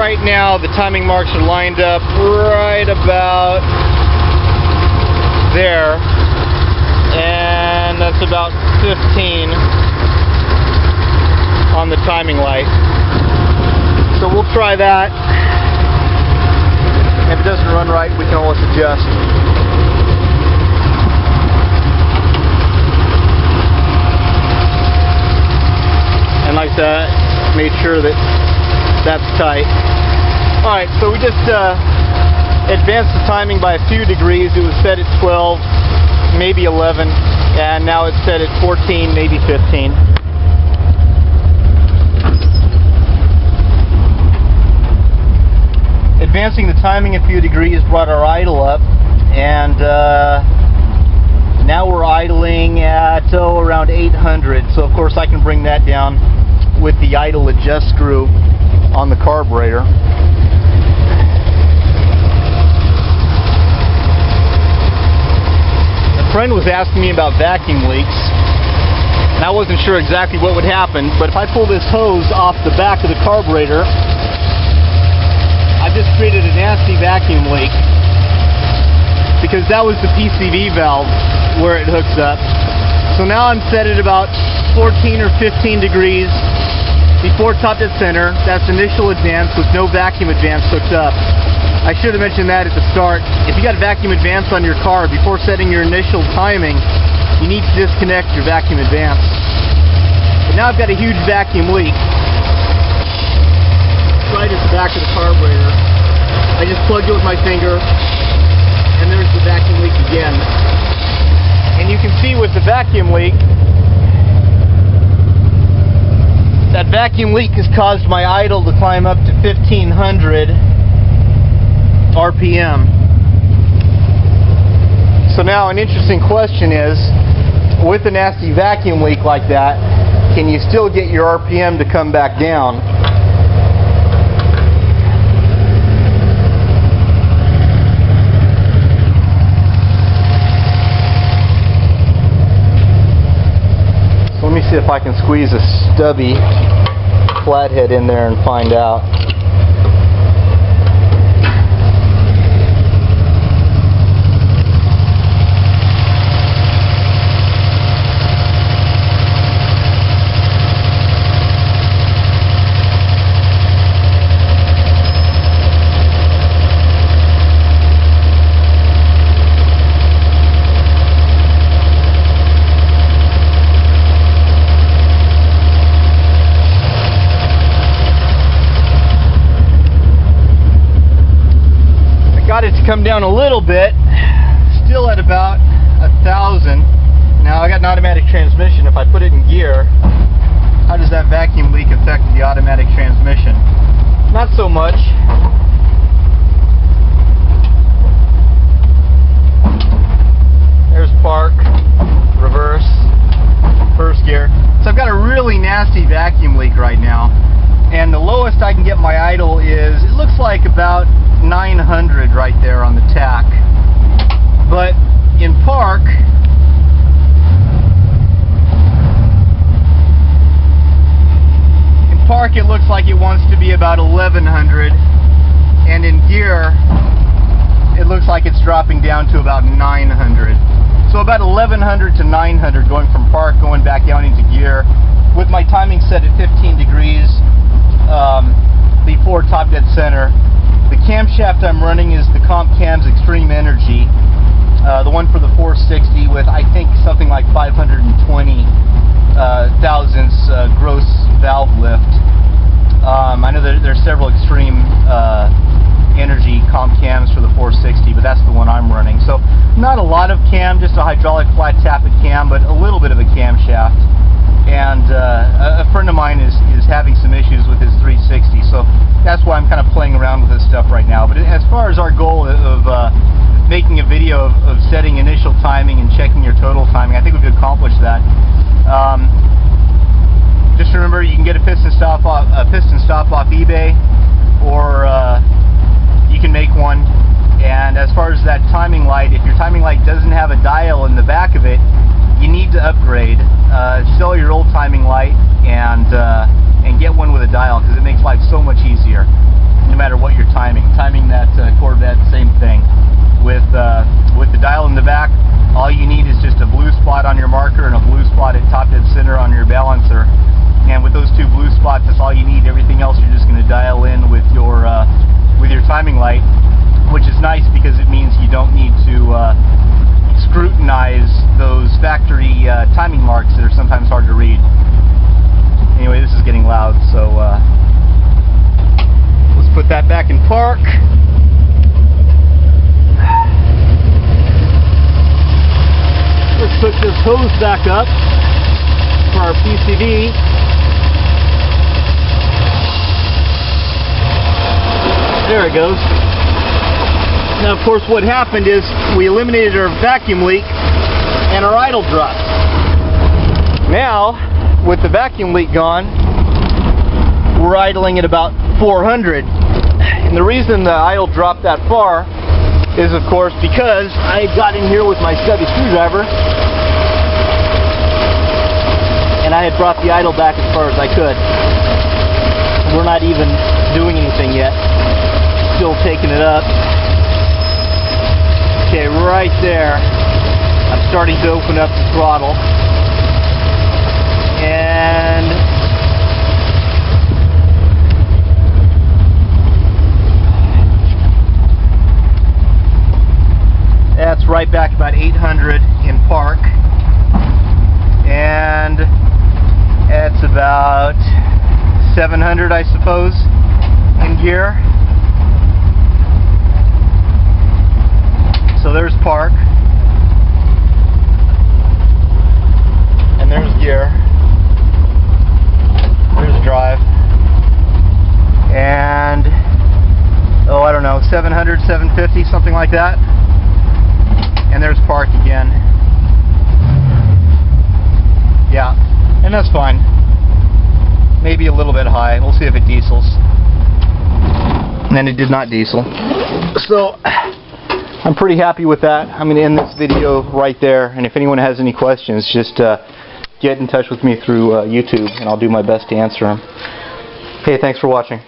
right now the timing marks are lined up right about there, and that's about 15 on the timing light. So we'll try that. If it doesn't run right, we can always adjust. And like that, made sure that that's tight. Alright, so we just advanced the timing by a few degrees. It was set at 12, maybe 11, and now it's set at 14, maybe 15. Advancing the timing a few degrees brought our idle up, and now we're idling at around 800. So of course I can bring that down with the idle adjust screw on the carburetor. A friend was asking me about vacuum leaks, and I wasn't sure exactly what would happen, but if I pull this hose off the back of the carburetor, I just created a nasty vacuum leak, because that was the PCV valve where it hooks up. So now I'm set at about 14 or 15 degrees before top dead center. That's initial advance with no vacuum advance hooked up. I should have mentioned that at the start. If you got a vacuum advance on your car, before setting your initial timing, you need to disconnect your vacuum advance. But now I've got a huge vacuum leak right at the back of the carburetor. I just plugged it with my finger, and there's the vacuum leak again. And you can see with the vacuum leak, that vacuum leak has caused my idle to climb up to 1500 RPM. So now an interesting question is, with a nasty vacuum leak like that, can you still get your RPM to come back down? Let me see if I can squeeze a stubby flathead in there and find out. Got it to come down a little bit, still at about 1,000. Now I got an automatic transmission. If I put it in gear, how does that vacuum leak affect the automatic transmission? Not so much. There's park, reverse, first gear. So I've got a really nasty vacuum leak right now, and the lowest I can get my idle is, it looks like about 900 right there on the tack. But in park, it looks like it wants to be about 1100, and in gear it looks like it's dropping down to about 900. So about 1100 to 900 going from park going back down into gear, with my timing set at 15 degrees before top dead center. The camshaft I'm running is the Comp Cam's Extreme Energy, the one for the 460 with, I think, something like 520 thousandths gross valve lift. I know there's several Extreme Energy Comp Cams for the 460, but that's the one I'm running. So not a lot of cam, just a hydraulic flat tappet cam, but a little bit of a camshaft. And a friend of mine is having some issues with his 360, so that's why I'm kind of playing around with this stuff right now. But as far as our goal of making a video of setting initial timing and checking your total timing, I think we've accomplished that. Just remember, you can get a piston stop off eBay, or you can make one. And as far as that timing light, if your timing light doesn't have a dial in the back of it, you need to upgrade. Sell your old timing light and get one with a dial, because it makes life so much easier, no matter matter what you're timing. Timing that Corvette, same thing. With the dial in the back, all you need is just a blue spot on your marker and a blue spot at top dead center on your balancer. And with those two blue spots, that's all you need. Everything else you're just going to dial in with your timing light, which is nice because it means you don't need to scrutinize those factory timing marks that are sometimes hard to read. Anyway, this is getting loud, so let's put that back in park. Let's hook this hose back up for our PCV. There it goes. Now, of course, what happened is we eliminated our vacuum leak and our idle dropped. Now, with the vacuum leak gone, we're idling at about 400. And the reason the idle dropped that far is, of course, because I got in here with my stubby screwdriver and I had brought the idle back as far as I could. We're not even doing anything yet. Still taking it up. Okay, right there, I'm starting to open up the throttle. And that's right back about 800 in park. And it's about 700, I suppose, in gear. So there's park, and there's gear, there's drive, and oh, I don't know, 700, 750, something like that. And there's park again. Yeah, and that's fine. Maybe a little bit high. We'll see if it diesels. And then it did not diesel. So I'm pretty happy with that. I'm going to end this video right there. And if anyone has any questions, just get in touch with me through YouTube, and I'll do my best to answer them. Hey, thanks for watching.